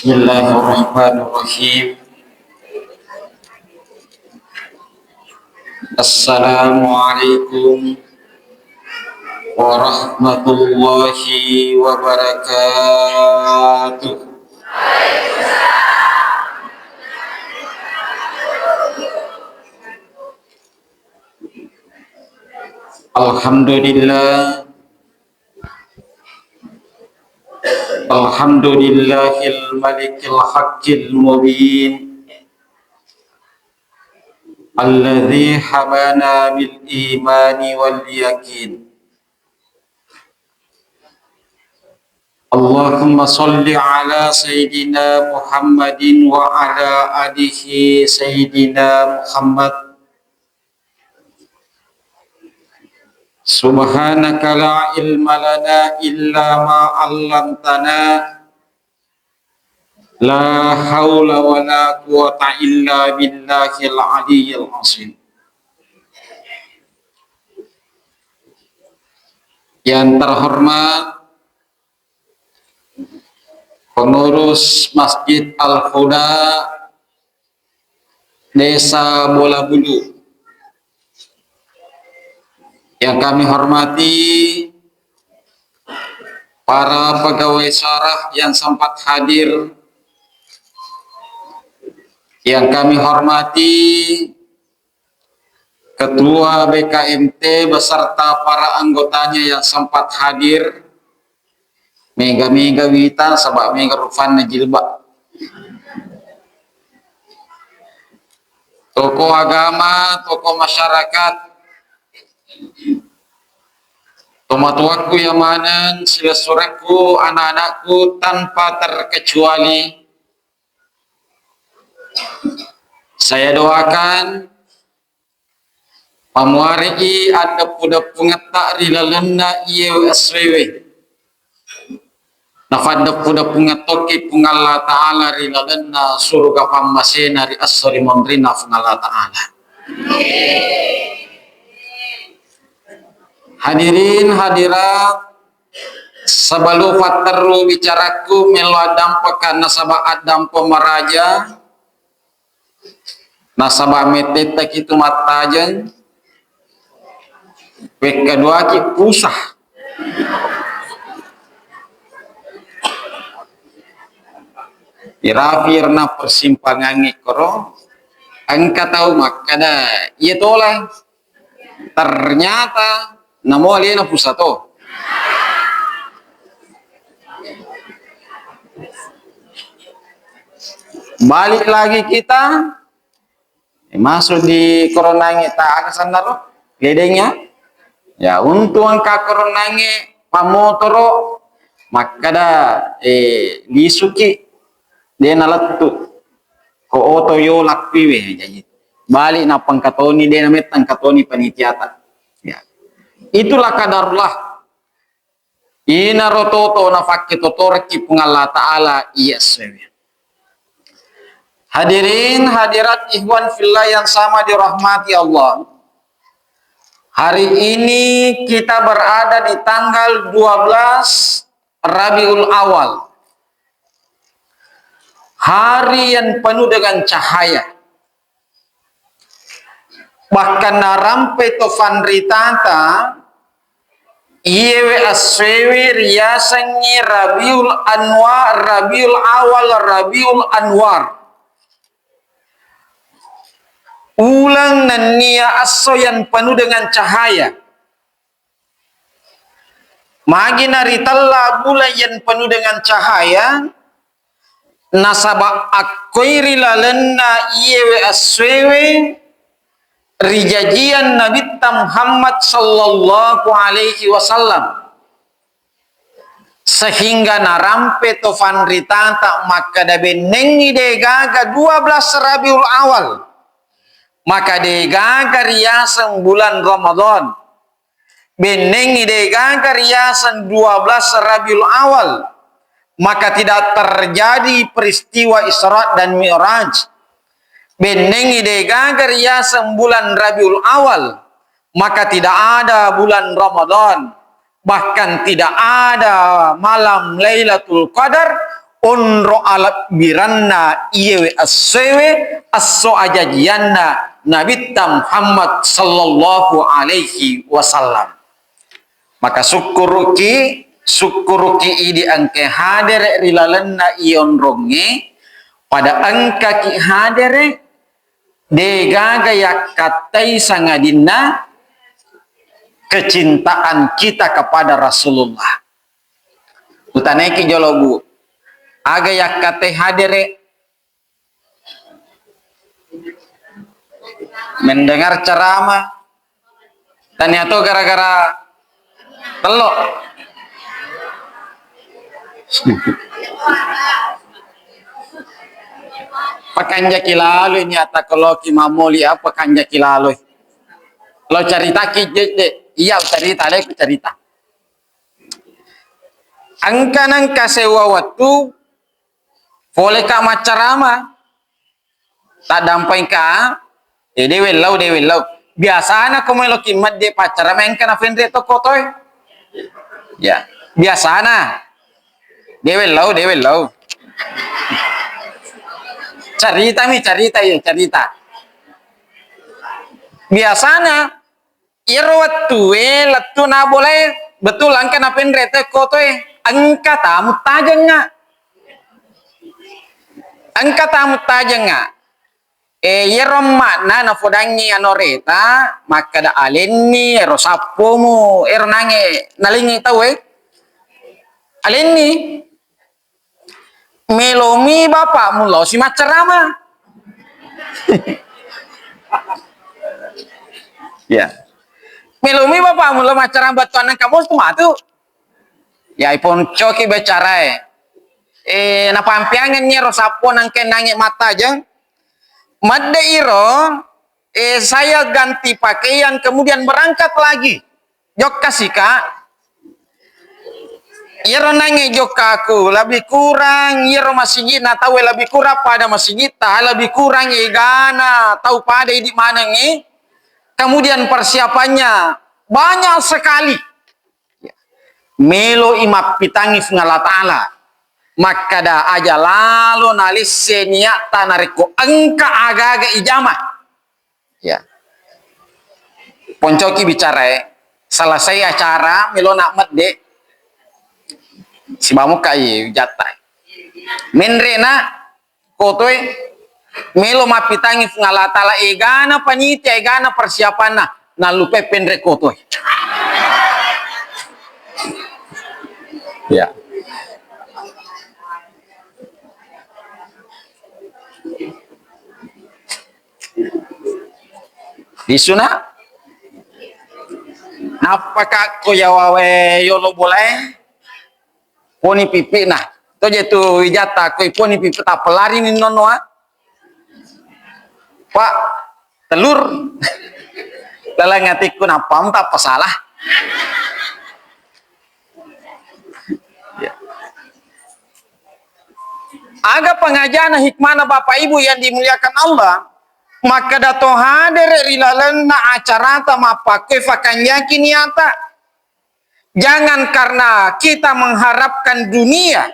Bismillahirrahmanirrahim. Assalamualaikum warahmatullahi wabarakatuh. Alhamdulillah, alhamdulillahil malikil haqqil mubin, alladzi habana bil imani wal yakin. Allahumma salli ala sayyidina Muhammadin wa ala alihi sayyidina Muhammad. Subhanaka la ilma lana illa ma 'allamtana, la haula wa la quwwata illa billahil aliyyil azim. Yang terhormat pengurus Masjid Al-Huda Desa Bola Bulu, yang kami hormati para pegawai syarah yang sempat hadir, yang kami hormati Ketua BKMT beserta para anggotanya yang sempat hadir, Mega Wita sabak Mega Rufan Jilbab, tokoh agama, tokoh masyarakat, tomatuaku yang manen, silasureku, anak-anakku tanpa terkecuali. Saya doakan pamuari ada puda pungetak rilalena ieu aswewe. Nafada puda pungetoki pungalla ta'ala rilalena surga pamasena ri asri mamrina pungalla ta'ala. Hadirin hadirat, sebelum fateru bicaraku melo dampo karena sabaat dampo maraja nasabah meteta kitu matajen wek kedua ki pusah irafirna persimpangan ngikro angka tahu makada iya tolah ternyata namo aliena pusato balik lagi kita masuk di koronange tak akasan naro ledengnya ya untuk angka koronange pamotoro makada lisuki dia nalattu ko oto yo lakpiwe jadi balik na pangkatoni dia namet pangkatoni panitiata ya itulah kadarullah ina rototo na fakitotorki pungalla ta'ala yes. Hadirin hadirat ikhwan fillah yang sama dirahmati Allah. Hari ini kita berada di tanggal 12 Rabiul Awal. Hari yang penuh dengan cahaya. Bahkan narampe tofan ritata iyewe aswewe riasangi Rabiul Anwar, Rabiul Awal, Rabiul Anwar. Ulang nania aso yang penuh dengan cahaya. Magi naritalla bulan yang penuh dengan cahaya. Nasabak akkoiri lalenna iyewe aswewe rijajian Nabi Muhammad sallallahu alaihi wasallam. Sehingga narampe tofan ritanta maka da benengi de gaga 12 Rabiul Awal. Maka degaga riasan bulan Ramadan benengi degaga riasan 12 Rabiul Awal, maka tidak terjadi peristiwa Isra dan Mi'raj. Benengi degaga riasan bulan Rabiul Awal, maka tidak ada bulan Ramadan, bahkan tidak ada malam Lailatul Qadar onro alap biranna iyewe asewe aso ajajianna Nabi Muhammad sallallahu alaihi wasallam. Maka syukuruki idi angke hadir rilalenna ion ronge pada angka ki hadere degaga yakatai sangadina kecintaan kita kepada Rasulullah. Utaneki jolobu aga yakate hadere mendengar ceramah ternyata gara-gara telok pakanja kilalo nyata kalau kimamoli apa kanja kilalo lo cerita kijede iya cerita lek cerita angkanang kasewa waktu boleh ka macarama tak dampai ka dewe lau biasana komelo kimat de pacarama angkana fendre to kotoy ya biasana dewe lau cerita biasana irwatu latu na boleh betul angkana fendre to kotoy angka tamu tajanga yerom makna na fodangi anoreta maka da alenni ero sapomu ero nange nalingi tahu alenni melomi bapak mulo si macerama ya melomi bapak mulo macerama batuan kamu tuh matu ya ipon coki bicara na pampiangan ero sapo nang kenange mata jeng Madde iro, saya ganti pakaian kemudian berangkat lagi. Jok kasih kak. Iro nange jok aku lebih kurang. Iro masjid na tahu lebih kurang pada masjid ta lebih kurang igana tahu pada di mana nih. Kemudian persiapannya banyak sekali. Melo imap pitangis ngala ta'ala. Maka dah aja lalu nalis seniat tanariku engka aga-aga ijamah ya poncoki bicara selesai acara milo nak medde si bamu kai jatai menrena kotoy milo mapitangi ngalatala egana panitia egana persiapan na lupe pendre kotoy ya di sana apakah ko yawawe yolo boleh poni pipi nah to jetu wijata ko poni pipi tak pelari ni nonoa pak telur dalam ngatiku napam tak pesalah ya. Aga pengajian hikmana Bapak Ibu yang dimuliakan Allah maka dato hadir rilalan na acara ta mapake fakan yakin nyata jangan karena kita mengharapkan dunia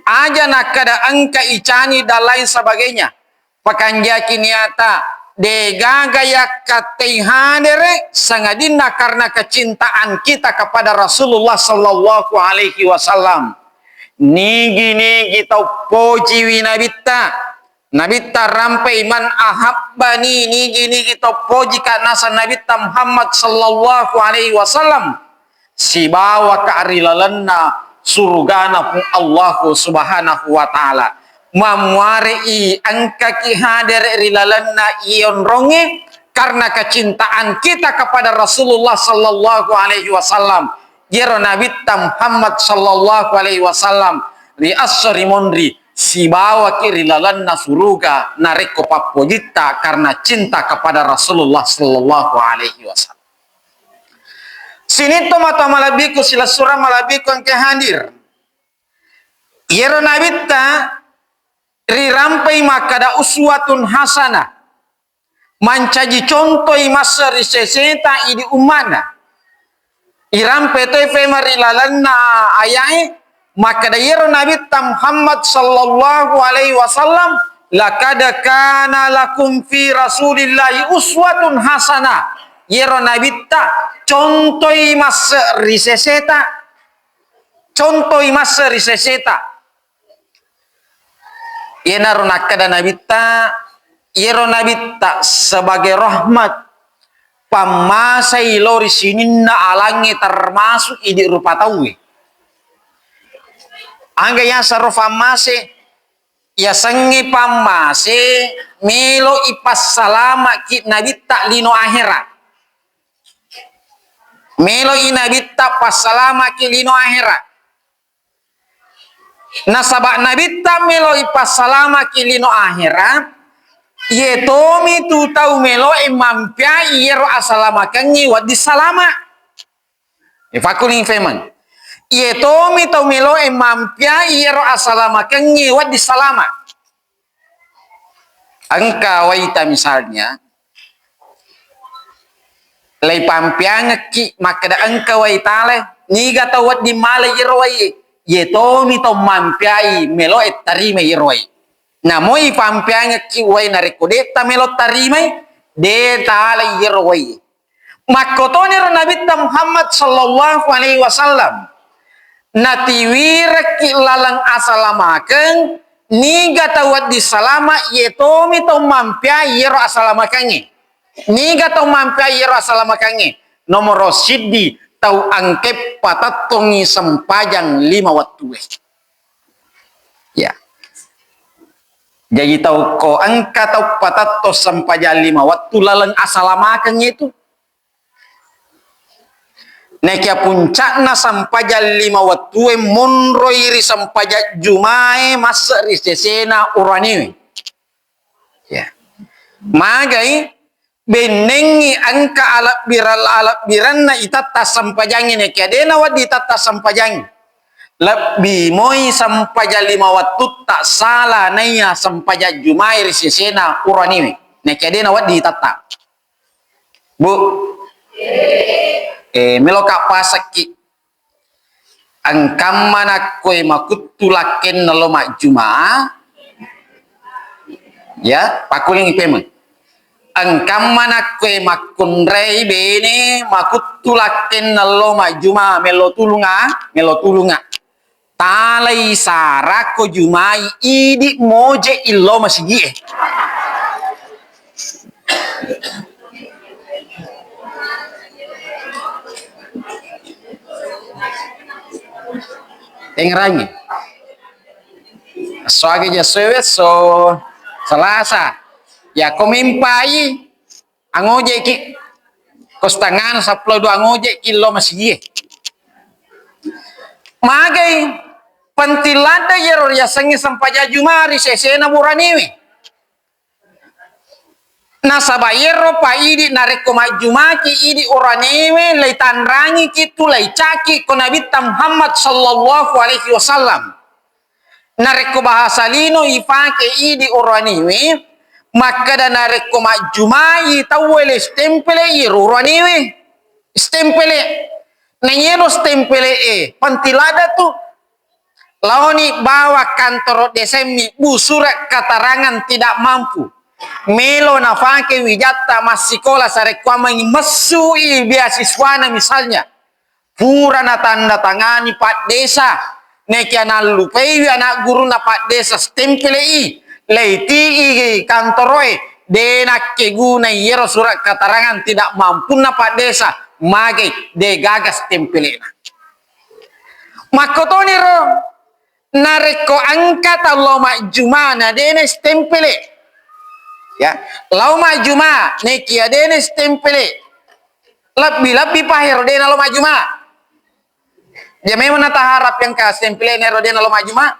aja nak kada angka icani dan lain sebagainya fakan yakin nyata dega gaya katei hadir sangadina karena kecintaan kita kepada Rasulullah sallallahu alaihi wasallam nigi tau poji winabita Nabi rampai man ahabbani nigi kita poji ka nasa Nabi Muhammad sallallahu alaihi wasallam si bawa ka arilalanna surgana Allah subhanahu wa ta'ala mamwari angka ki hadir rilalanna ion ronge karena kecintaan kita kepada Rasulullah sallallahu alaihi wasallam jero Nabi Muhammad sallallahu alaihi wasallam li asri mondri si bawa kiri lalanna suruga nareko papojita karena cinta kepada Rasulullah sallallahu alaihi wasallam. Sini to mata malabiku sila surah malabiku yang hadir. Yero nabita rirampai makada uswatun hasanah. Mancaji contoh masa riseseta idi umana. Irampai to efemari lalanna ayai maka dayero Nabi Muhammad sallallahu alaihi wasallam laqad kana lakum fi rasulillahi uswatun hasanah. Yero Nabi ta contoi mas riseseta, contoi mas riseseta. Yenaro nakada Nabi ta, yero Nabi ta sebagai rahmat pamasai lori sininna alangi termasuk idi rupa tawi. Angga yang sarufa mase ya sengi pamase melo ipas salama ki Nabi ta lino akhirat. Melo Nabi ta pas salama ki lino akhirat. Nasabak Nabi ta melo ipas salama ki lino akhirat. Ye tomi tu tau melo mampia yero asalama kangi wadi salama. Ifakuling feman. Ye tomi tau melo mampia yero asalama kangi wadi salama. Angka waita misalnya lay pampiang ki makada angka waitale niga tau wadi mala yero wai. Ye tomi tau mampiai melo tarime yero wai. Namoi pampiang ki wai narekodeta melo tarimai de taala yero wai. Makotone Nabi Muhammad sallallahu alaihi wasallam natiwira ki lalang asalamaken niga tawat di salama yetomi tau mampia yero asalamakange. Niga tau mampia yero asalamakange. Nomor siddi tau angkep patatongi sempajang 5 waktu. Ya. Jadi tahu ko angka tahu patato sempajang 5 waktu lalang asalamakannya itu. Nekia puncakna sampajang 5 waktu monroiri sampajak jumae masa risesena uraniwe. Ya. Magai benengi angka alap biranna itata sampajang ini kiadena wadi itata sampajang. Lebih moi sampajang 5 waktu tak salah naya sampajak jumae risesena uraniwe. Nekiadena wadi itata. Bu. Meloka pasaki angkam mana koe makutulaken naloma jumaa ya pakuling ipemen angkam mana koe makunrei bene makutulaken naloma jumaa melotulunga talai sarako jumai idi moje illo masigie Tengrangi. Soage ja sewet so Selasa. Ya komimpai angoje ki kostangan saplo do angoje kilo masih. Magai pentilada yero ya sangi sampaja jumari sesena buraniwi. Nasaba yero pa idi nareko majumaki idi uraniwe lay tanrangi kitu lay caki ko Nabi Muhammad sallallahu alaihi wasallam nareko bahasa lino ipake idi uraniwe maka da nareko majumai tawele stempele uraniwe stempele nanyero stempele pantilada tu laoni bawa kantor desemi bu surat keterangan tidak mampu melo nafake wijata masikola sarekwama mesui beasiswana misalnya pura na tanda tangani pak desa nekiana lupei anak guru na pak desa stempele leiti kantoroi denak keguna yero surat keterangan tidak mampu na pak desa mage de gagas stempele makotoni ro nareko angkat Allah majumana dene stempele ya lau majuma neki adene stempele lebih pahir dena lo majuma ya memang nata harap yang ka stempele nero dena lo majuma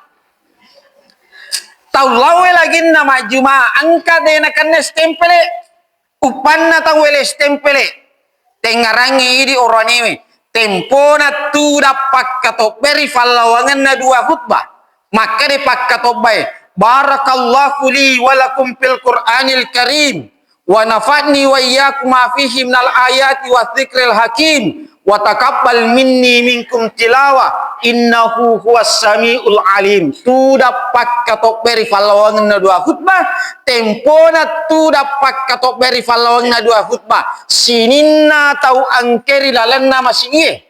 tau lau lagi na majuma angka dena kan stempele upanna tau wele stempele tengarangi di oraniwe tempona tu dapat katok beri falawangan na 2 khutbah maka de pakkatok bay Barakallahu li wa lakum fil Qur'anil Karim wa nafa'ni wa iyyakum ma fihi minal ayati wa dzikril hakim wa taqabbal minni minkum tilawa innahu huwas samiul alim. Tu dapat katok beri falawang na dua khutbah tempona tu dapat katok beri falawang na dua khutbah sininna tau angkeri lalanna masih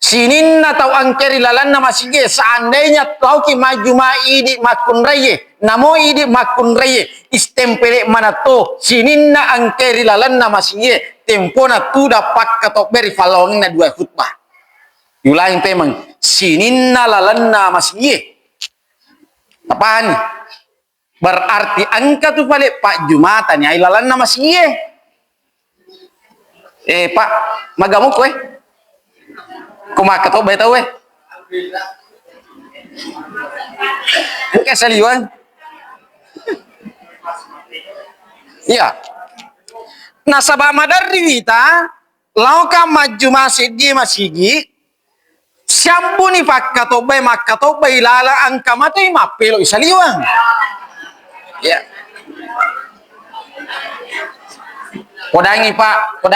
sininna tau angkeri lalanna masih seandainya tau ki maju maidi makun raye namo idi makun raye istempele mana to sininna angkeri lalanna masih tempona tu dapat katok beri falawang na dua khutbah. Yulain temang sininna lalanna masih apaan? Berarti angka tu balik Pak Jumatan ya lalanna masih Pak magamuk weh kumakat to beta weh bukan saliwan iya nasabah madari wita lauka maju masigi siambu ni fakatobai makatobai lala angka matai mapelo isaliwang ya podangi pak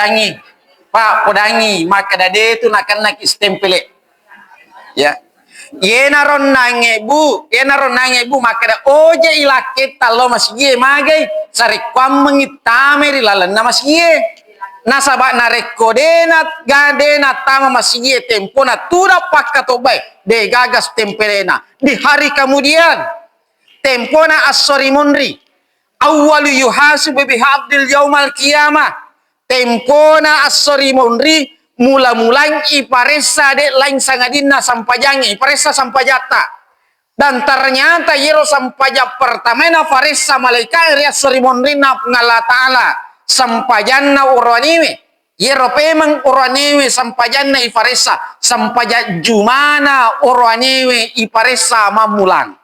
podangi maka dade itu nak istempele ya yenaron nange bu maka da oje ilaket talo masih magai sarikwam mengitame rilalan na masih nasabak na rekodenat gadenat tama masih tempona tuda pakatobai de gagas tempelena di hari kemudian tempona as-sori munri awwalu yuhasibu bihabdil yaumal qiyamah tempona as-sori munri mula-mulang iparesa de lain sangadina sampajangi iparesa sampajata dan ternyata yero sampaja pertamena faresa malaikat ria sori munri na ngala ta'ala sampajanna uraniwe yero pemang uraniwe sampajanna ifaresa sampaja jumana uraniwe iparesa mamulang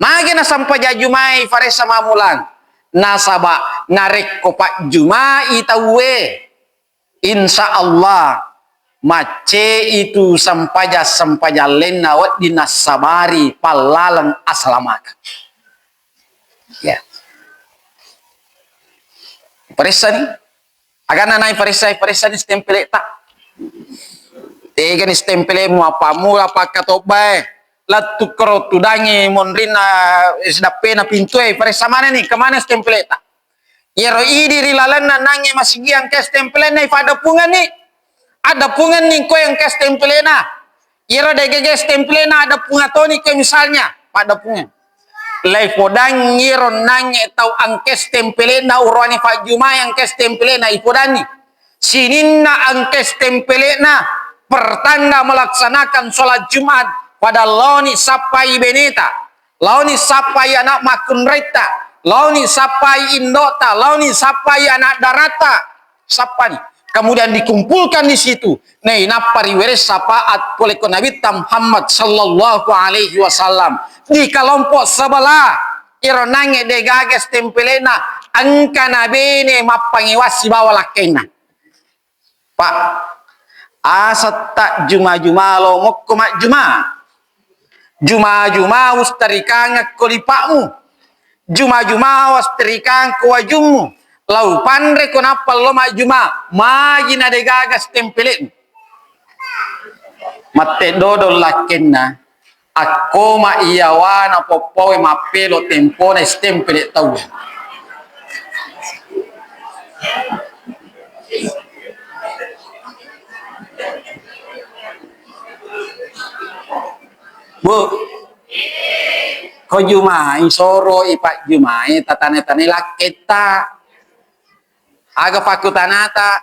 magina sampaja jumai ifaresa mamulang nasaba narek ko pak jumai tawe insya Allah mace itu sampaja lena wat dinasabari palalang aslamaka ya Paresa ni, agana na paresa ni stempele tak. Tega ni stempele mu apa katobay. Latu karo tudangi monrina isdapena pintuai paresa mana ni kemana stempele tak. Yero idi rilalan na nange masigiang ke stempele na ifada pungan ni. Ada pungan ni ko yang ke stempele na. Yero degege stempele na ada pungatoni ko misalnya pada pungan. Lai podang ngiron nange tau angkes tempele na urani Pak Juma yang kes tempele na ipodani sininna angkes tempele na pertanda melaksanakan sholat Jumat pada launi sapai beneta launi sapai anak makun reta launi sapai indota launi sapai anak darata sapani kemudian dikumpulkan di situ nei napari weres sapaat oleh Nabi Muhammad sallallahu alaihi wasallam di kelompok sebelah ironange de gagas tempelena angka nabene mapangiwasi bawa lakena pak asat tak juma-juma lo mokko mak juma ustarikang kolipakmu juma ustarikang kuwajummu lau pandre konapal lo mak juma magina de gagas tempelen mate dodol lakena ako maiyawan popoy mapelo tempo na stempele tau bu ko jumai soro ipak jumai tatane laketa aga fakutanata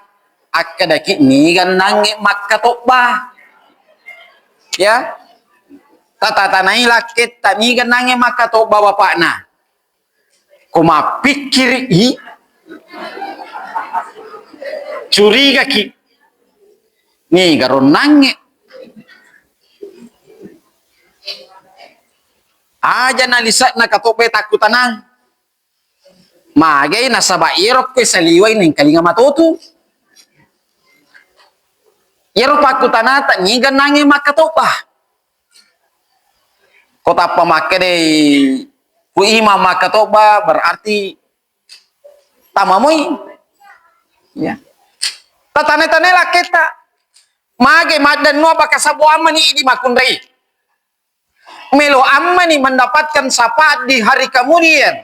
akadaki ni kan nangi makatobah ya tatatanai lakit tani ganange maka to bapak na kuma pikir curiga ki ni garon nange aja nalisat na katope takutanang magay nasaba irop ko saliway ning kalinga matutu irop takutanata ni ganange maka to ba kota pemakai de kuima makatoba berarti tamamui ya tatane-tane lah kita Mage madan no baka sabo amani di makunrei. Melo amani mendapatkan syafaat di hari kemudian.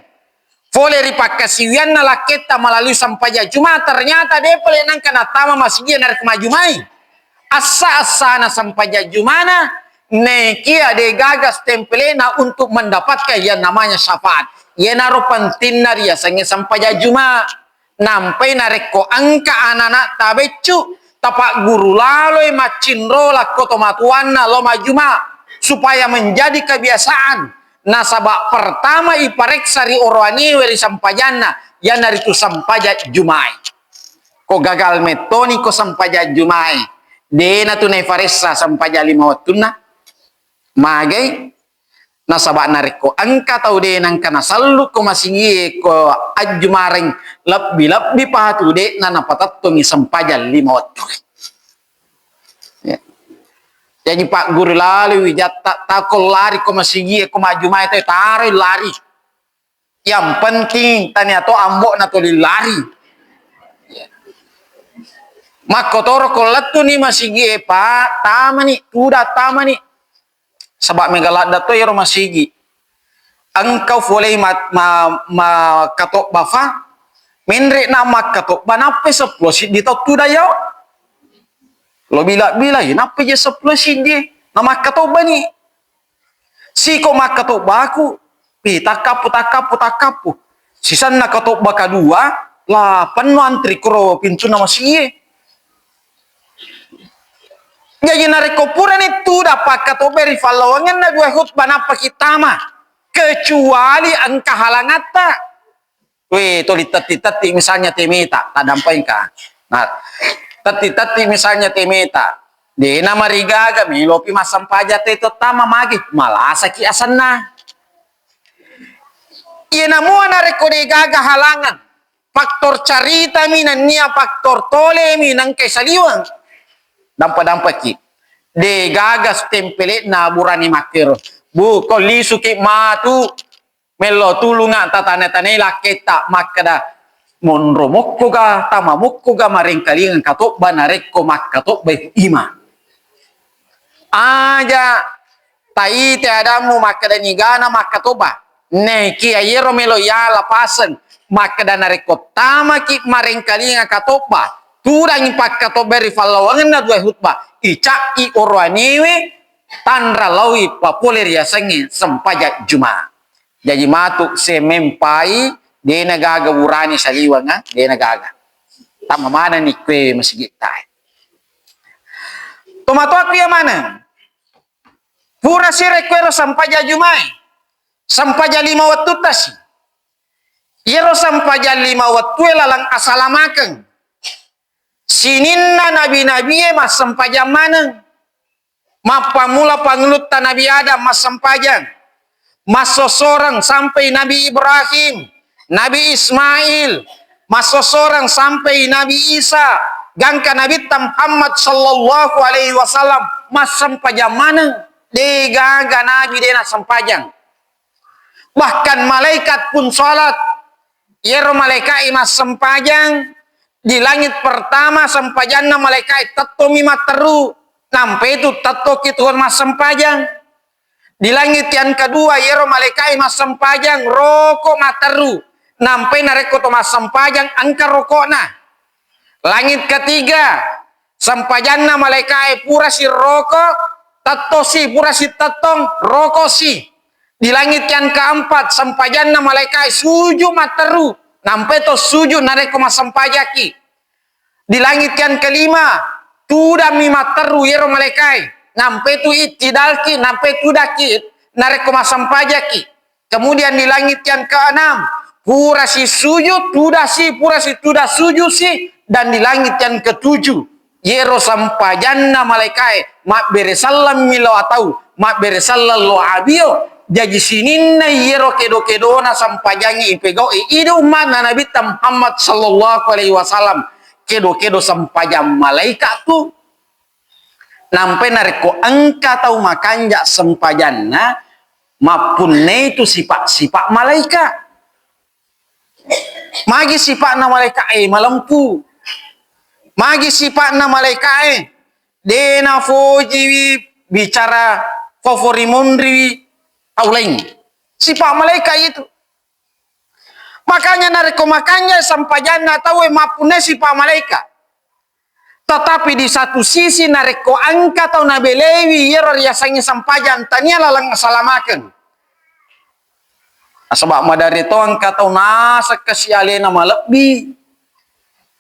Boleh ripakasiwian na laketa melalui sampaja Jumat. Ternyata dia pelenang kana tama masjid dari kemajumai. Asa-asana sampaja Jumana. Nekia de gagas tempelena untuk mendapatkan yang namanya syafaat. Ia naruh pentinna dia sange sampaja Juma. Nampai nareko angka anak-anak tabecu. Tapak guru lalu macinro lakoto matuanna lo majuma supaya menjadi kebiasaan. Nasabak pertama ipareksari orwani weri sampajana yang dari tu sampaja jumai. Ko gagal metoni ko sampaja jumai. Dena tu nefaresa sampaja lima watuna. Magai nasabak nareko angka tau denang kana sallu ko masingi ko ajumareng lebih pahatu de nana patattongi sampaja lima waktu. Ya. Jadi Pak Guru lalu wijat takol lari ko masigi ko maju mai tarik lari. Yang penting tanya to ambok na to lari. Ya. Makotoro ko latu ni masigi Pak tamani udah tamani. Sebab megalada to yero masigi. Engkau boleh katok bafa menre nama katok banape seplosit di to tuda yo. Lo bila napa je seplosit dia nama katok bani. Si ko makatok baku pi takapu. Sisan na katok baka dua la penuh antri kro pintu nama siye. Jadi nareko pura ni tu dapat katok beri falawangan na dua khutbah napa kita mah. Kecuali angka halangata. Weh, toli tati misalnya temeta, tak dampai ka. Nah, tati misalnya temeta. Di nama rigaga milopi masam pajat itu tama magi malasa ki asanna. Ia namua nareko rigaga halangan. Faktor carita minan nia faktor tole minang kesaliwang. Dampa ki. De gagas tempelet na burani makero. Bu ko lisu ki matu melo tulunga tatane-tane laketa makada monro mokko ga tama mokko ga marengkalingan katok banarek ko makkatok baik ima. Aja tai te adamu makada nigana makkatoba. Ne ki ayero melo ya lapasan makada nareko tama ki marengkalingan katoba. Turang ipak katoberi falawangan na dua hutbah. Ica i orwaniwe tanra lawi papoler ya sengi sempaja Juma. Jadi matuk semempai de nagaga urani saliwanga de nagaga. Tama mana ni kwe masjid tai. Tomato aku ya mana? Pura sire kwero sampaja Jumai. Sampaja lima waktu tasi. Yero sampaja lima waktu lalang asalamaken. Sininna nabi-nabi mas sampaja mana? Mapamula pangelut Nabi Adam mas sampajan. Mas seseorang sampai Nabi Ibrahim, Nabi Ismail, mas seseorang sampai Nabi Isa, gangka Nabi Muhammad sallallahu alaihi wasallam mas sampajan mana? Degaga Nabi dena sampajan. Bahkan malaikat pun salat. Yero malaikat mas sampajan di langit pertama sampajanna malaikat tatto mimateru. Nampai itu tato Tuhan mas sempajang. Di langit yang kedua yero malaikai mas sempajang rokok materu. Nampai nareko to mas sempajang angka rokokna. Langit ketiga sempajangna malaikai pura si rokok tato si pura si tatong rokok si. Di langit yang keempat sempajangna malaikai suju materu. Nampai to suju nareko mas sempajaki. Di langit yang kelima tuda mimateru yero malaikai. Nampai tu itidalki, nampai tu daki, nareko masampajaki. Kemudian di langit yang keenam, pura si sujud, tuda si, pura si tuda sujud si. Dan di langit yang ketujuh, yero sampajanna malaikai, mak beresalam milo atau, mak beresalam lo abio. Jadi sininna yero kedo-kedona sampajangi ipegau. Idu mana Nabi Muhammad sallallahu alaihi wasallam. Kedo-kedo sampajam malaikat tu nampai nareko angka tau makanja sempajanna mapun itu sifat malaikat. Magi sifat na malaikat malampu. Magi sifat na malaikat dena foji bicara favorimundri aulain. Si Pak Malaikat itu. Makanya nareko makanya sampajana tahu mapune si Pak Malaikat. Tetapi di satu sisi nareko angka atau nabelewi yeror yasanya sampajan tanya lalang salamakan. Sebab madari to angka atau nasa kesialena malebbi.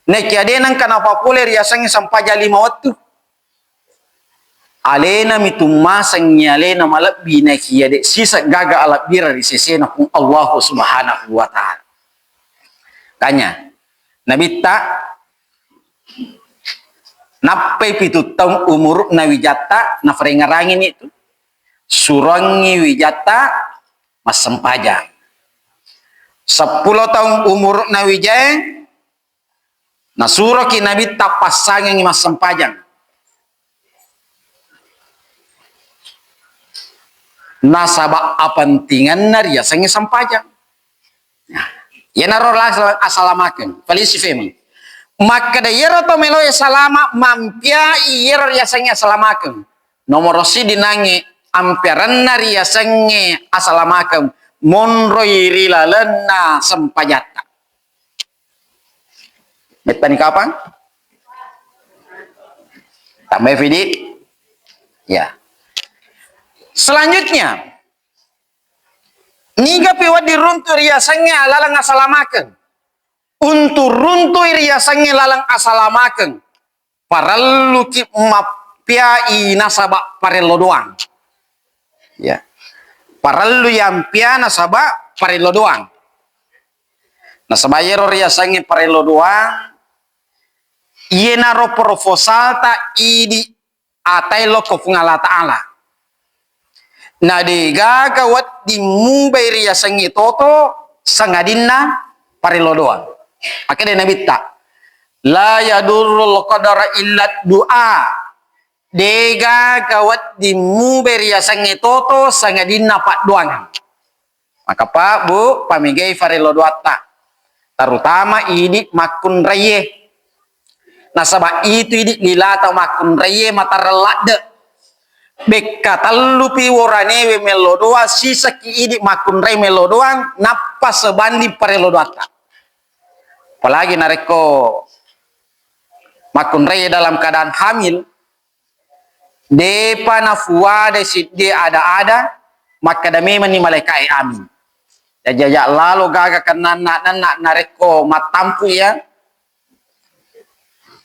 Neki adenan kana populer yasanya sampaja 5 waktu. Alena mitummasang alena malebbi neki ade sisa gaga alak bira di sesena pun Allah Subhanahu wa taala. Kanya Nabi tak napai pitu tahun umur na wijata na ngarangin itu surangi wijata mas sempajang 10 tahun umur na wijay na suraki Nabi tak pasangin mas sempajang nasabak apantingan nariya sangi sempajang ya narorlah asalamakan falisifem maka dayero to melo ya salama mampia iyero ya sange asalamakan nomor si dinangi amperan nari ya sange asalamakan monroi rilalena sempajata betani kapan tambah video ya selanjutnya niga piwat diruntur ya sange alalang asalamakan untuk runtuh riasannya lalang asalamakan parallu ki mapiai nasaba parello doang ya parallu yang pia nasaba parello doang nasaba yero riasannya parello doang yenaro proposal ta idi atailo ko fungala taala nadega gawat di mubai riasannya toto sangadinna parello doang. Akhirnya Nabi tak la yadurrul qadara illa doa dega kawat di muberia sange toto sangadina pak doang maka Pak Bu pamigay farelo doata terutama ini makun reye nasaba itu ini lilata makun reye matarelade beka talupi worane we melodoa sisa ki ini makun reye melodoang napa sebandi parelo doata apalagi nareko makun raya dalam keadaan hamil depa nafua de ada maka dame mani malaikai amin jajak lalu gaga kena nak nareko matampu ya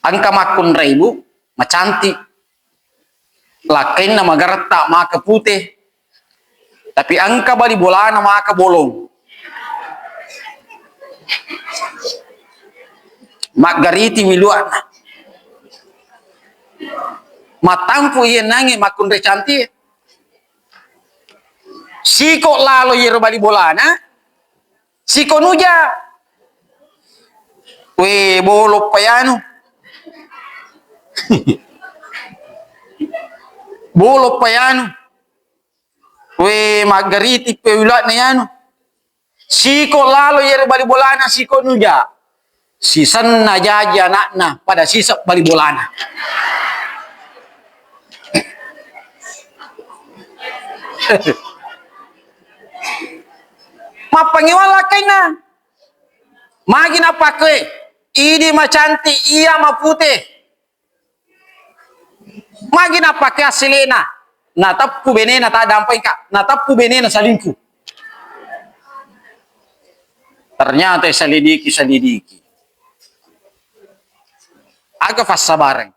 angka makun raya bu macantik lakin nama gertak maka putih tapi angka bali bolana maka bolong Margariti miluana matampu iya nangi makun recanti siko lalo yero bali bolana siko nuja we bolo payano bolo payano we Margariti pewulat yano siko lalo yero bali bolana siko nuja sisan na jaja anakna pada sisa bali bolana. Mapangiwala kay na. Magina pakwe. Idi macanti iya mapute. Magina pakwe asilena. Natappu benena ta dampay ka. Natappu benena salingku. Ternyata salidiki. Aga fasabareng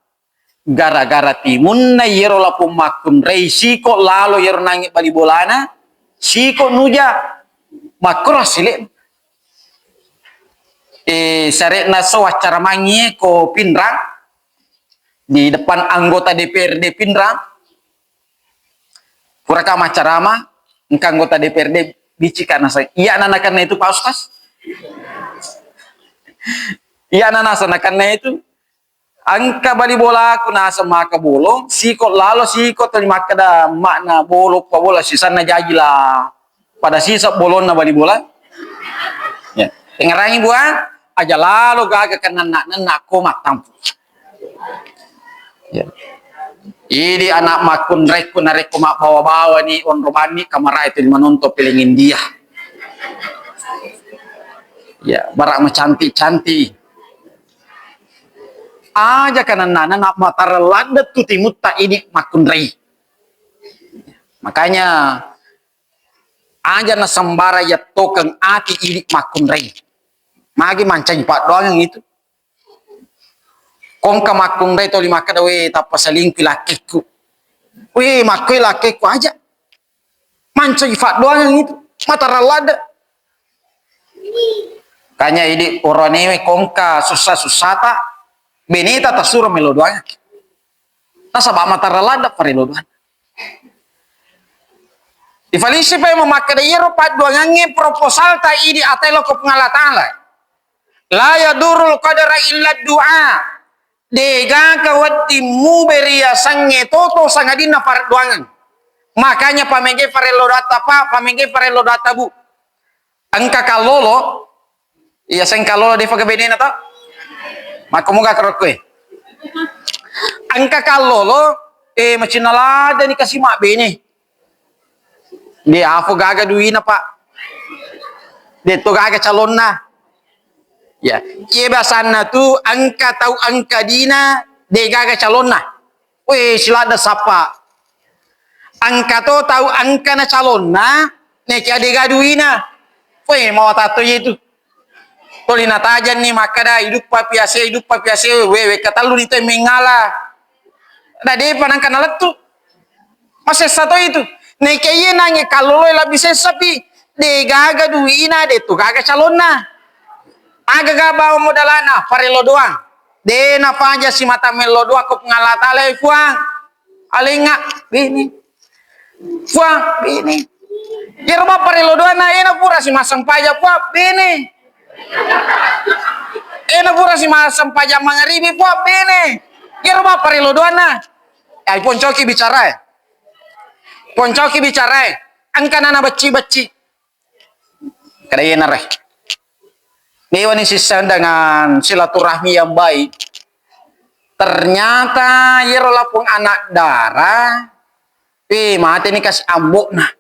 gara-gara timun na yero lapu makun rei siko lalo yero nangi bali bolana siko nuja makro sile sare na so acara mangi ko Pindrang di depan anggota DPRD Pindrang puraka macarama engka anggota DPRD bici karena saya iya nanakan itu Pak Ustaz iya nanakan itu angka bali bola aku nasa maka bolong sikot lalo sikot terima kada makna bolok pa bola sisa na jajila pada sisa bolon na bali bola ya tengarangi buan aja lalo gaga kan nak ko matampu ya Ini anak makun reku nareku mak bawa-bawa ni on romani kamera itu menonton pilingin dia. Ya, barak cantik-cantik. Aja kanan nak mata ladat tu timut tak ini makun rei. Makanya aja na sembara ya tokeng ati ini makun rei. Magi mancang pak doang yang itu. Kong ka makun rei to lima kada we tapasaling pilakeku. We makui lakeku aja. Mancang pak doang yang itu. Mata ladat. Kanya ini orang ini kongka susah-susah tak benita tak suruh melodoanya. Nasabak mata relada parelodoan. Ivalisi pa memakai dayero paduangannya proposal tak ini atelo ko pengalatala. La yadurul qadara illa du'a. Dega kawati mu beria sange toto sangadina paduangan. Makanya pamenge parelodata pa, pamenge parelodata bu. Angka kalolo iya seng kalolo di pagabenena ta. Makomoga kerokwe. Angka kalolo machinalada ni kasi mak bene. Di afo gaga duina pak. Dito gaga calon na. Ya, iya basana tu angka tahu angka dina de gaga calon na. Weh silada sapa. Angka to tahu angka na calon na neki ade gaduina. Weh mau tato itu. Tolina tajan ni makada hidup papiase wewe katalu nito mengala. Dade panang kanalat tu. Masih satu itu. Neki iya nanya kalau lo lebih sesapi de gaga duina de tu gaga calon na. Aga bawa modalana parelo doang. De na paja si mata melo doa ko ngalatale fuang. Alinga bini. Fuang bini. Yerba parelo doang na ena pura si masang paja puap bini. Ena pura si masang paja mangaribi puap bini. Yerba parelo doang na. Ay poncoki bicara. Poncoki bicara. Angka nana bacci. Kadaya na reh. Dewan sisa dengan silaturahmi yang baik. Ternyata yero lapung anak darah. Mati ni kasih ambok nah.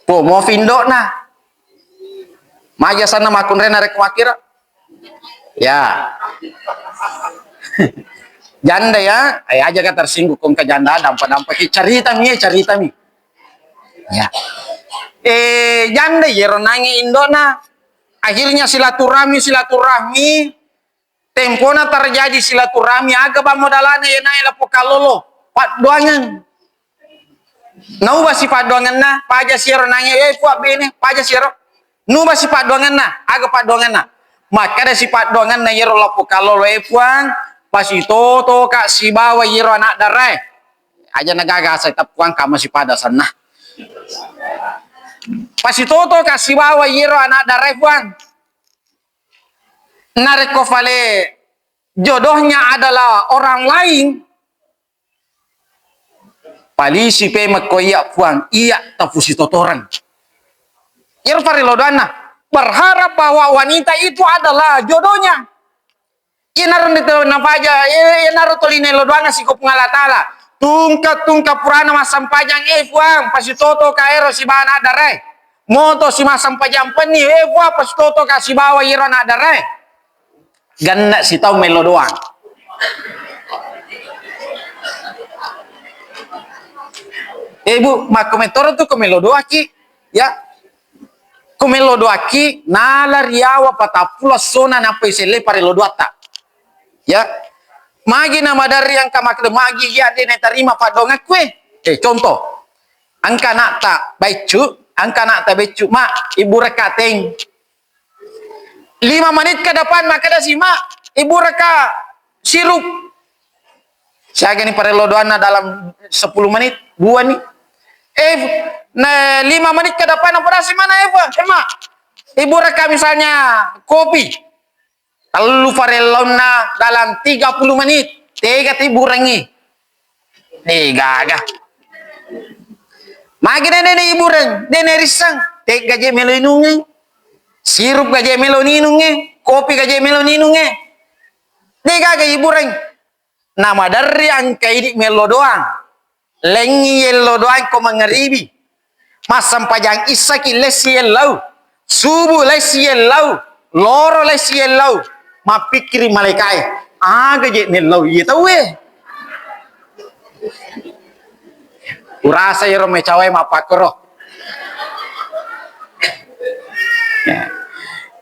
Po mau findok nah. Maja sana makun rena rek wakira. Ya. Janda ya, aja kan tersinggung kong ke janda dampak cerita mi. Ya. Janda yero nangi indona. Akhirnya silaturahmi tempona terjadi silaturahmi aga ba modalana ya nae lapo kalolo pat doangan nau basi pat doangan na paja siero nange puak bene paja siero nu basi pat doangan na aga pat doangan na maka ada si pat doangan na yero lapo kalolo puang pasi toto kak si bawa yero anak darai aja nagaga sa tapuang kama si pada sana. Pasi toto kasih bawa yero anak darai puang. Nareko vale jodohnya adalah orang lain. Palisi pe makoya puang iya tapusi totoran. Yero parilodana berharap bahwa wanita itu adalah jodohnya. Inaron itu napaja, inaron toline lodoanga si ko pengalatala. Tungka purana masam pajang puang pasi toto kaero si bana darai. Moto si masam pajang peni puang pasi toto kasih bawa yero anak darai. Ganda si tau melo doang. Bu, makomentoro tu komelo doaki, ya. Komelo doaki, nala riawa patapula sona napai sele pare lodoata. Ya. Magi nama dari yang kamak magi ya de terima padonga kue. Contoh. Angka nak tak baicu, mak ibu rekateng. 5 menit ke depan maka ada si mak ibu reka sirup. Saya gini parelodoana dalam 10 menit 2 nih. 5 menit ke depan apa si mana mak ibu reka misalnya kopi. Lalu parelona dalam 30 menit 3 ibu rengi. Gaga. Magi nene ibu reng, nene risang, gaje melinungi. Sirup gaje meloninunge, kopi gaje meloninunge. Gaga ibu reng. Nama dari angka ini melo doang. Lengi yellow doang ko mangaribi. Masam pajang isaki lesi yellow. Subuh lesi yellow. Loro lesi yellow. Mapikiri malaikai. Aga je yellow iya tahu Urasa yero mecawai mapakoro.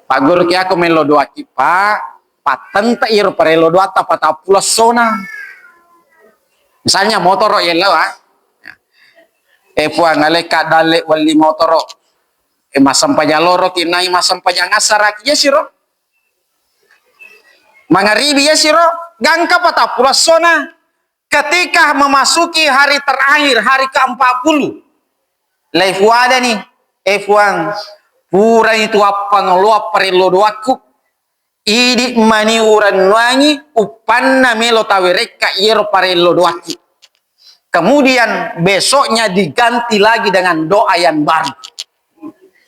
Pak guru ki aku melo doa kipa patenta iro parelo doa tapata pula sona. Misalnya motor yellow puang aleka dale wali motoro masam pajaloro kinai masam pajangasara ya siro mangaribi ya siro gangka pata pula sona ketika memasuki hari terakhir hari ke-40 live wada nih puang pura itu apa ngeluap perilo doaku idi mani uran wangi upanna melo tawereka iro parelo doaku. Kemudian besoknya diganti lagi dengan doa yang baru.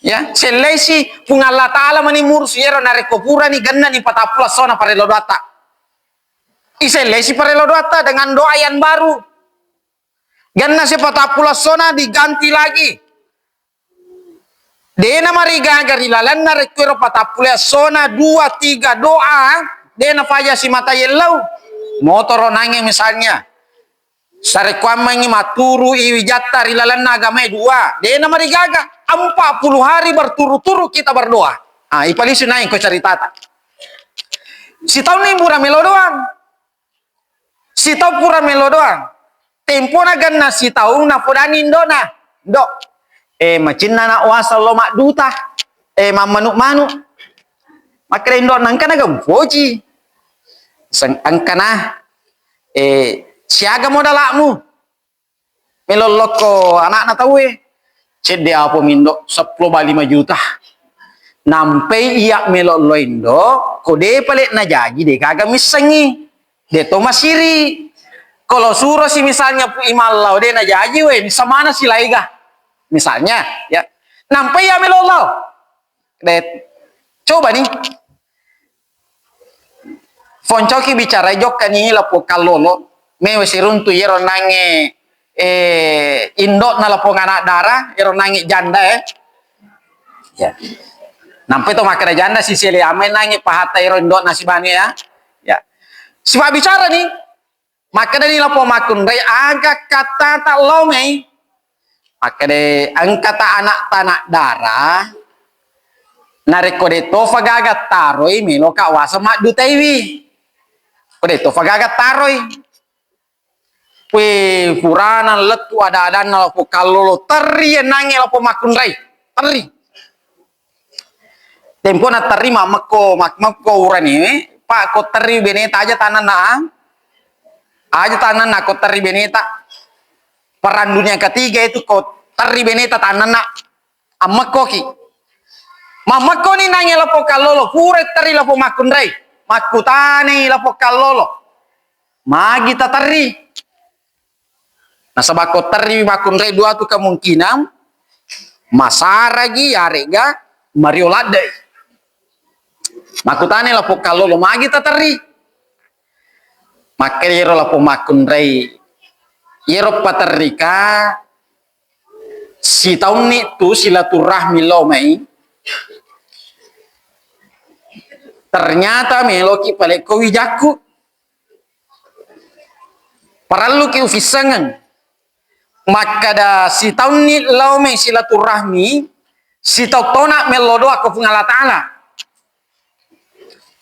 Ya, selesi pun Allah Ta'ala menimur siyero nareko pura ni ganna ni patapula sona parelo doata. Iselesi parelo doata dengan doa yang baru. Ganna si patapula sona diganti lagi. Dena mariga agar ilalan nareko patapula sona 2-3 doa. Dena faja si mata yellow. Motoro nange misalnya. Sare kwamangi maturu iwijata rilalan agama dua. Dena marigaga 40 hari berturut-turut kita berdoa. Ipalisu naik ko caritata. Si tahu nih pura melo doang. Si tahu pura melo doang. Tempo na ganna si tahu na podani indona. Do. Macinna na wasa lo mak duta. Mamanu-manu. Makre indo nangkana gampoji. Sang angkana siaga modalakmu meloloko anak na tahu cede apa mindo 10-5 juta nampai iya melolo indo kode palet na jadi deh kagak misengi de to masiri kalau suruh si misalnya imalau de na jadi we bisa mana si laiga misalnya ya nampai ya melolo de coba nih foncoki bicara jok kan ini lapo kalolo mewe siruntu yero nange indok na lapong anak darah yero nange janda ya nampai to makara janda si sele ame nange pahata yero indok nasi bani ya si pak bicara nih maka dari lapong makun rai agak kata tak lomei maka de angkata anak tanak darah nareko de to fagagat taroi melo kawasa mak dutaiwi kode to fagagat taroi purana letu ada lapo kalolo teri nange lapo makun rai teri tempo na terima mako urani pak ko teri beneta aja tanan ko teri beneta peran dunia ketiga itu ko teri beneta tanan amako ki mamako ni nange lapo kalolo pure teri lapo makun rai makutane lapo kalolo magi ta teri. Nah sebab teri makun rai dua tu kemungkinan masaragi yarega marioladai makutane lapo kalolo magi tateri maka yero lapo makun rai yero paterika si tahun itu silaturahmi lomai ternyata meloki paleko wijaku paralu ki ufisangan maka da si tahun ni laume silaturahmi si tau tona melodo aku pengala ta'ala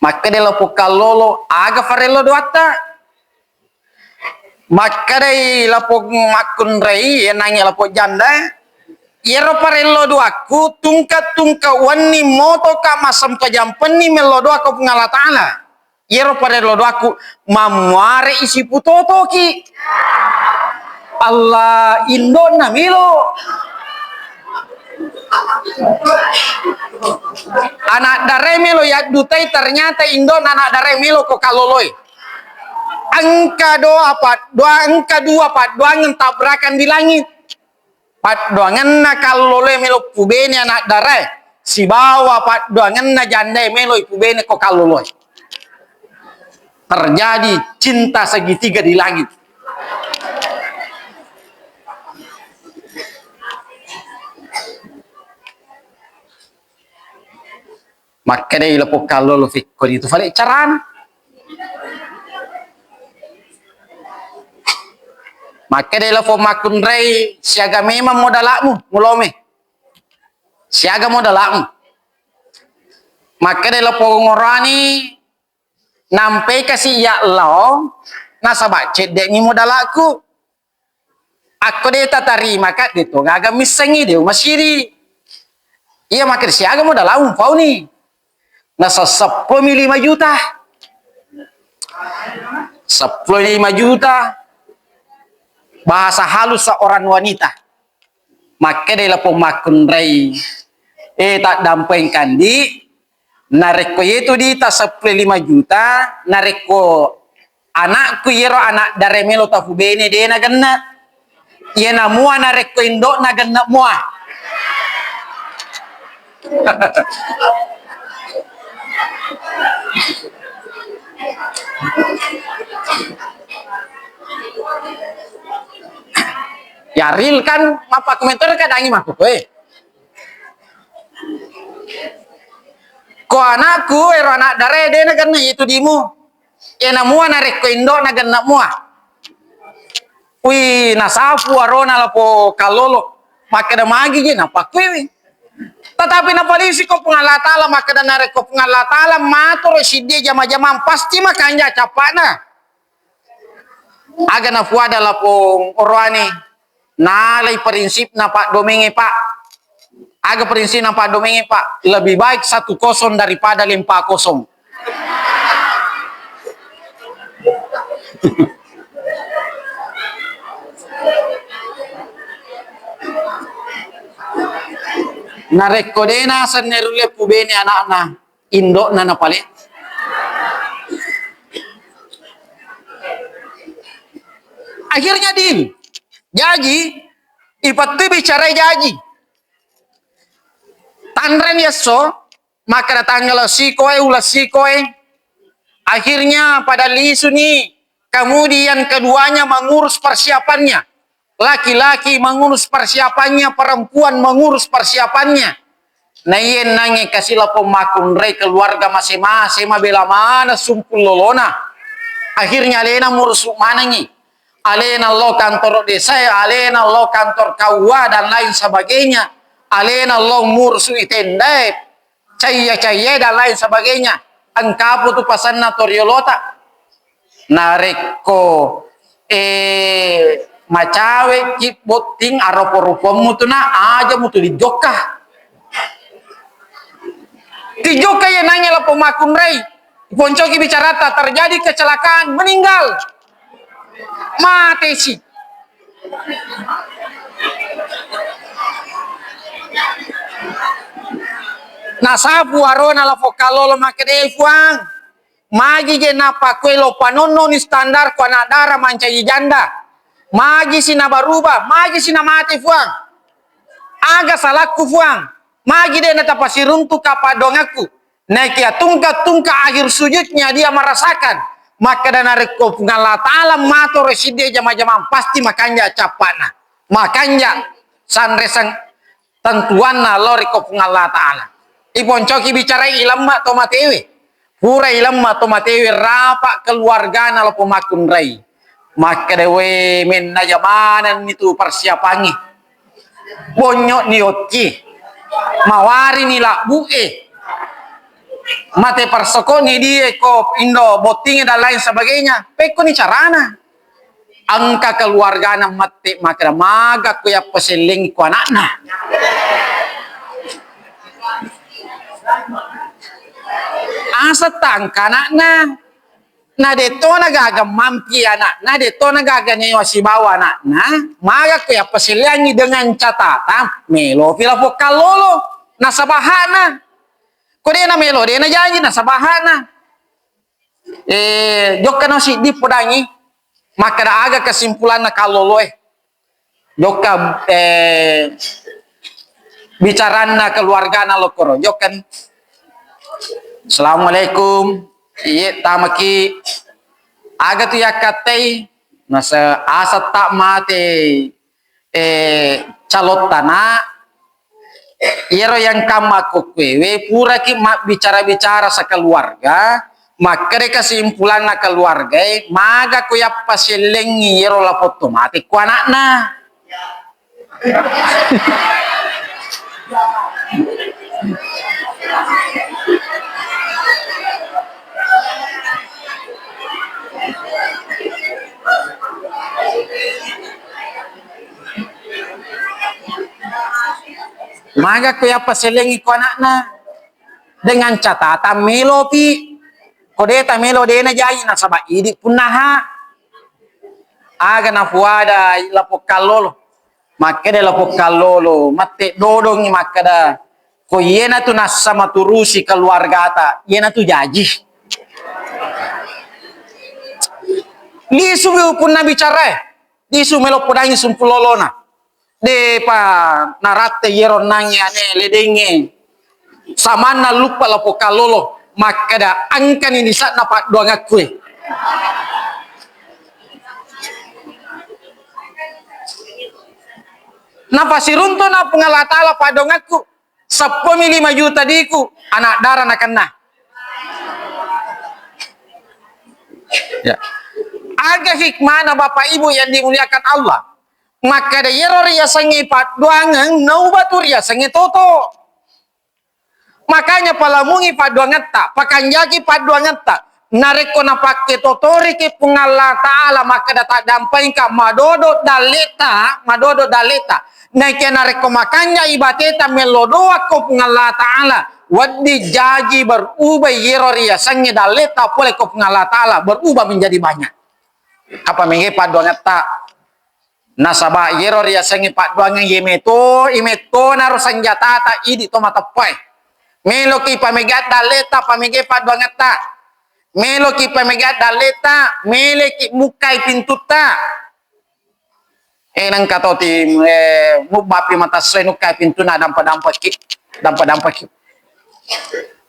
maka de lapo kalolo aga farelo doata maka de lapo makun rei enangi lapo janda yero parelo doaku tungka wani moto ka masam kajampeni melodo aku pengala ta'ala yero parelo doaku mamuare isi putoto ki Allah Indona milo anak dare melo ya dutai ternyata Indona anak dare melo ko kaloloi angka doa doa ngentabrakan di langit pat doangan na kaloloi melo pubene anak dare si bawa pat doangan na janda melo pubene ko kaloloi terjadi cinta segitiga di langit. Maka dai lapo kalau lo fikko itu fale caran. Maka dai lapo makun rei siaga memang modalakmu mulome. Siaga modalakmu. Maka dai lapo ngorani nampai kasih ya lo nasabak cedek ni modalakku. Aku dai tarima kat itu ngaga misengi deu masiri. Iya maka siaga modalakmu pau ni. Nasa 15 juta 15 juta bahasa halus seorang wanita. Maka dia lapong makun rei tak dampengkan di nareko itu di ta 15 juta nareko anakku yero anak daremelo tafu bene dia na ganna iya na mua nareko indok na ganna mua. Ya real kan apa komentar kadangi mah ko anakku ero anak dare de na ganna itu dimu ya na mua na reko indo na ganna mua wi nasapu arona lapo kalolo maka da magi je na pakwi tetapi na polisi ko pengalatala maka da nareko pengalatala matur sidde jama-jama pasti makanya capana aga na fuada lapo orwani nalai prinsip na Pak Domengi Pak aga prinsip na Pak Domengi Pak lebih baik 1-0 daripada 5-0. Nareko dena senerule pubene anak-anak indok na napale. Akhirnya din jadi ipatu bicara jadi tanren yeso maka tanggal sikoe ulas sikoe akhirnya pada lisu nih kemudian keduanya mengurus persiapannya. Laki-laki mengurus persiapannya, perempuan mengurus persiapannya. Nah iya nange kasih lapo makun rei keluarga masing-masing bela mana sumpul lolona. Akhirnya alena ngurus mana nih? Alena lo kantor desa, alena lo kantor kawa dan lain sebagainya. Alena lo ngurus itendai, caya dan lain sebagainya. Angkapu tu pasan natoriolota. Nareko macawe kip boting aropo-ropo mutu na aja mutu di joka ya nanya lah pemakun rei poncoki bicara terjadi kecelakaan meninggal mati sih nasabu arona la fokalolo makede fuang magi je napa kue lo panono ni standar ko anak dara mancai janda magi sina baruba, magi sina mati fuang. Aga salahku fuang. Magi dia nata pasiruntu kapadongaku. Nekia tungka akhir sujudnya dia merasakan. Maka dan areko pungala ta'ala mato reside jama-jama pasti makanya capana. Makanya sanresang tentuanna loriko pungala ta'ala. Iponcoki bicara ilamma tomatewe. Pura ilamma tomatewe rapa keluarga na lo pemakun rai. Maka dewe men na jamanan itu persiapannya bonyok ni otki mawari ni la buke mate persoko ni dia ko indo botingnya dan lain sebagainya peko ni carana angka keluarga na mate maka maga ko ya peseling ko anakna asa tangka anakna na deto nagaga mampi anak, na deto nagaga nyo si bawa anak, na maga ko ya pasilangi dengan catatan melo pila po kalolo nasa bahana ko dia na melo dia na janji nasa bahana jokka no si di podangi maka da aga kesimpulan na kalolo jokka bicaran na keluarga na lokoro jokkan assalamualaikum iya tamaki Aga tu yakatei nasa asa tak mate calot tanah iro yang kama kokwewe pura ki bicara-bicara sa keluarga maka de kesimpulan na keluarga maga ko yappa selengi iro la foto mate ku anakna. Maga ko yappa selengi ku anakna dengan catatan melo pi kodeta melo dena jai na saba idi punaha aga na fuada lapo kalolo makede lapo kalolo mate dodongi makada ko yena tu nasa maturusi keluarga ta yena tu jaji lisu punna bicara lisu melo podangi sumpulolona de pa narate yero nangi ane ledenge samana lupa lapo kalolo makada angkan ini saat napak doang aku napa sirunto na pengalatala padong aku 10 juta diku anak darah na kena ya aga hikmah na bapak ibu yang dimuliakan Allah maka da yero ria sangi pat doangan nau batur ya sangi toto makanya palamungi paduangan tak pakanjaki paduangan tak nareko na pakke totori ke pungalla taala maka da tak dampai ka madodo daleta naike nareko makanya ibateta melodoa ko pungalla taala wadi jaji berubah yero ria sangi daleta pole ko pungalla taala berubah menjadi banyak apa mengi paduangan tak nasaba yero ria sangi paduangan imeto naro senjata ta idi to matapai melo ki pamegat daleta pamege paduangan tak melo ki pamegat daleta mele ki mukai pintuta nang katoti mubapi mata senu kai pintuna dampa ki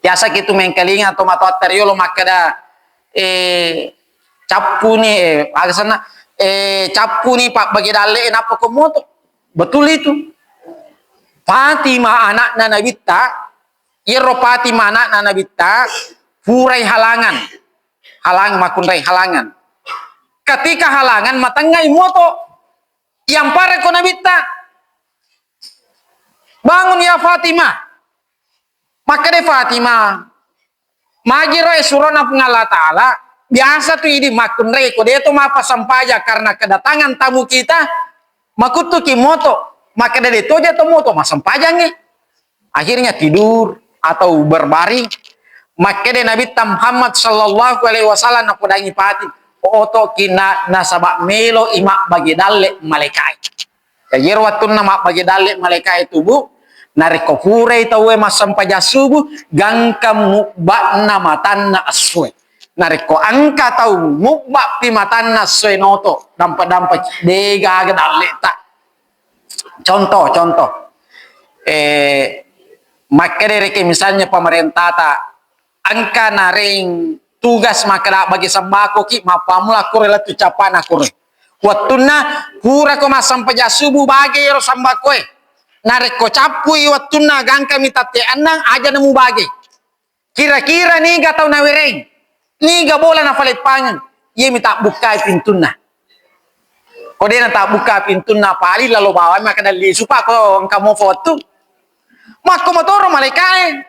biasa gitu mengkelinga atau mata teriolo makada capu nih agasana capu nih pak bagi dale napa komoto betul itu Fatimah anak Nabita Iro Fatimah anak Nabita furai halangan makunrai halangan ketika halangan matangai moto yang pare ko Nabita bangun ya Fatimah maka de Fatimah magiro surona pengala taala biasa tu ini makunrai ko dia tu mapa sampaja karena kedatangan tamu kita makutu ki moto maka de itu aja tu moto masampajangi akhirnya tidur atau berbaring maka de Nabi Muhammad sallallahu alaihi wasallam nak podangi pati oto kina nasabak melo imak bagi dalek malaikat ya yer watun nama bagi dalek malaikat itu bu nariko pure tawe masam pajasubu gangka mukbakna matanna aswe nariko angka tau mukbak pi matanna aswe noto dampak dega dalek tak contoh maka dari misalnya pemerintah tak angka naring tugas maka bagi sembako ki mapamula kure latu capana kure wattuna kura ko masam pajasubu bagi ro sembako nareko capui wattuna gangka mitate anang aja nemu bagi kira-kira nih gak tau nawereng nih gak boleh nafalit pangan ye minta buka pintuna kode na tak buka pintuna pali lalu bawa maka dali supa ko kamu foto mako motoro malaikai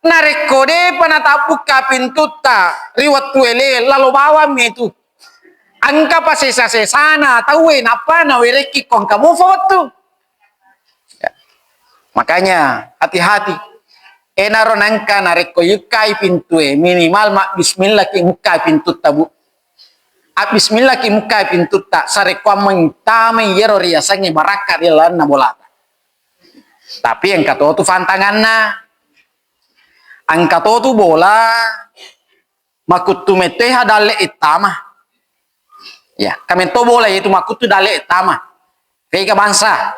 nareko de panata buka pintu ta riwat tuele lalu bawa metu angka pas sesana tahu apa nawereki kong kamu foto ya. Makanya hati-hati enaro nangka nareko yukai pintu minimal mak bismillah ki muka pintu tabu bismillah ki muka pintu ta sareko mentame yero riasannya baraka di lana bolata tapi yang kata tu fantanganna angka tu bola makutu meteha dale itama ya kami to bola itu makutu dale itama kaya bangsa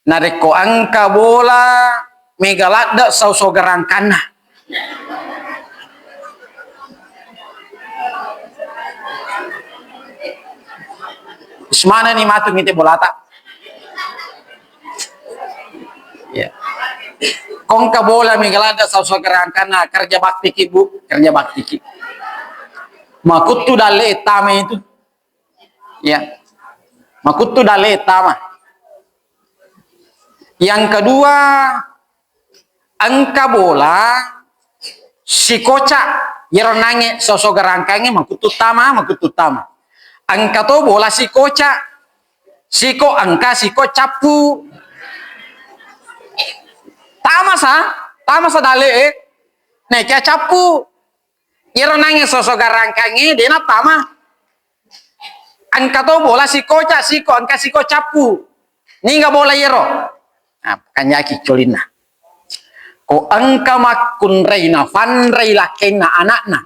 nareko angka bola megalada sauso gerangkana Semana nih matu ngite bolata. Ya. Kong ka bola migalada sauso kerangkana kerja bakti ki bu, kerja bakti ki. Makutu dale tama itu. Ya. Makutu dale tama. Yang kedua, angka bola si kocak yero nange sauso kerangkange makutu tama. Angka to bola si kocak, siko angka siko capu. Tama sa dale ne kya capu yero nange sosok garangkange dena tama angka to bola si koca siko angka siko capu ninga bola yero nah kanyaki colina ko angka makun reina fanrei lakena anakna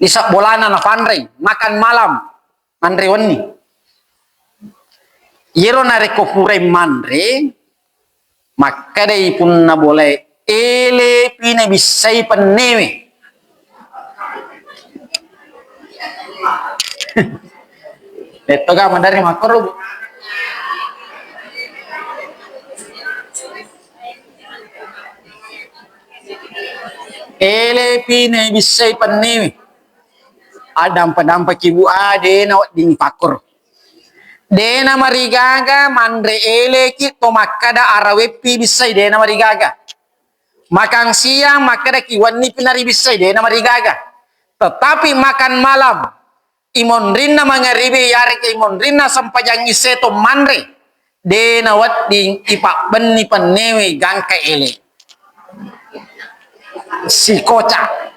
isa bolana na fanrei makan malam manre wani yero nareko pure manre maka dai pun na boleh ele pina bisai penewe itu ga mandari makro ele pina bisai penewe adam padampa kibu ade na ding pakur dena marigaga mandre ele ki to makada arawepi bisai dena marigaga makan siang makada kiwani pinari bisai dena marigaga tetapi makan malam imon rinna mangaribe yare ke imon rinna sampajang iseto mandre dena wadding ipak beni penewe gangka ele si kocak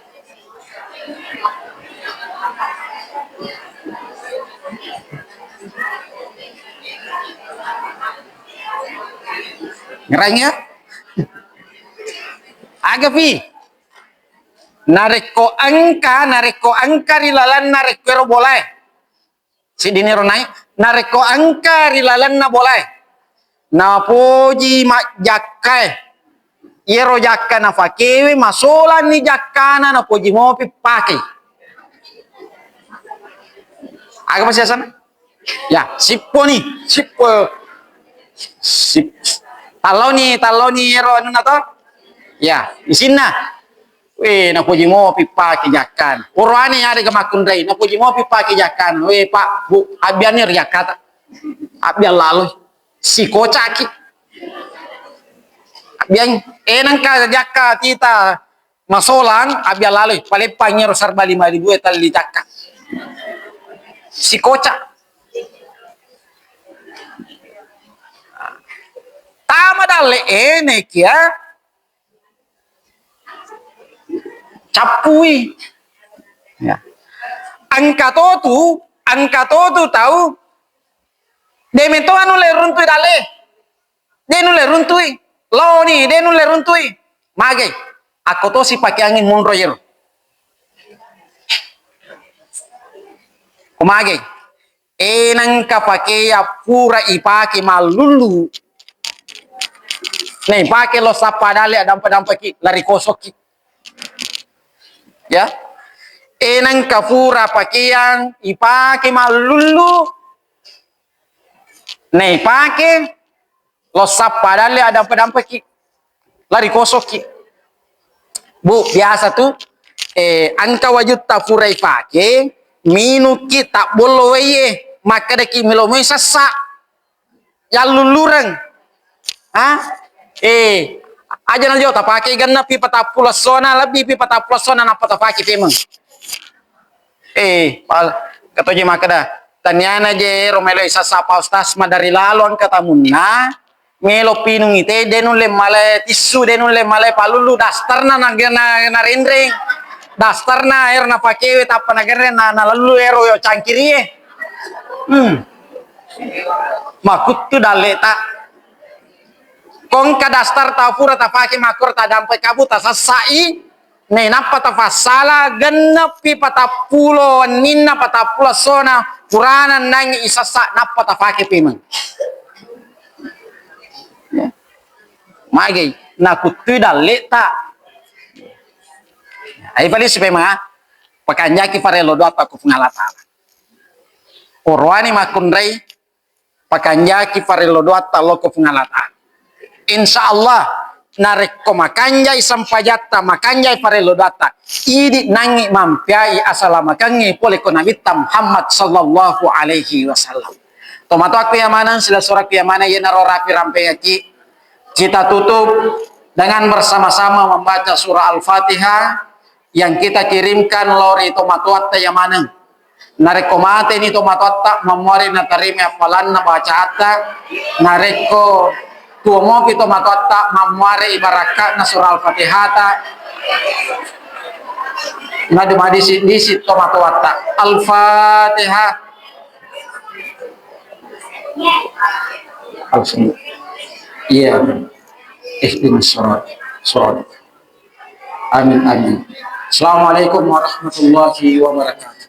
ngerangnya agapi nareko angka rilalan nareko boleh si dinero naik nareko angka rilalan na boleh na poji mak jakai yero jakka na fakewe masolan ni jakkana na poji mopi pakai aga masih sana ya sipo Talau ni yero anu na to ya isinna na puji mo pipa kijakan urwani ada kemakun dai na puji mo pipa kijakan pak bu abianir jakata abian lalu si kocaki abian enang ka jakka kita masolan abian lalu paling panyero sarba 5.000 tali jakka si kocak tama dale ene kia capui ya angka to tahu demento anu le runtui dale denu le runtui lo ni denu le runtui mage aku to si pakai angin munro yero kumage enang ka pakai pura ipake malulu nih pakai lo sapa dale dampa ki lari kosoki ya enang kafura pakaian ipake malulu nih pakai lo sapa dale dampa ki lari kosoki bu biasa tuh angka wajud tafura ipake minu ki tak bolo ye maka deki milomoi sasa ya lulurang aja na jota pakai ganna pi patapula sona lebih pi patapula sona na patapaki pemang katoje makada tanyana je romelo isa sapa ustas madari lalu ang katamunna melo pinung ite denun le male tisu denun le male palulu dastarna na rendring dastarna air na pakewe tapa na gere na lalu ero yo cangkiri makutu daleta kong ka dastar tafura tafaki makur ta dampai kabu ta sasai ne napa ta fasala genep pi patapulo ninna patapulo sona purana nangi isasa napa ta faki pimang magi na kutu daleta ai pali sipe ma pakanjaki farelo do apa ku ngalata Orwani makunrei pakanjaki farelo doata loko pengalatan. Insya Allah nareko makanjai sampajatta makanjai farelo doata. Idi nangi mampiai asala makangi pole konabita Muhammad sallallahu alaihi wasallam. Tomato aku yamanan sila surat yamana ya narorapi rampeyaki. Kita tutup dengan bersama-sama membaca surah Al-Fatihah yang kita kirimkan lori tomatuatta yamanan. Nareko mate ni tomatuatta memori natarimi apalan na baca atta nareko tuomo pi tomatuatta memori ibaraka na surah Al-Fatihah ta nadu madisi disi tomatuatta Al-Fatihah. Iya, ihdinas shirat. Amin amin. Assalamualaikum warahmatullahi wabarakatuh.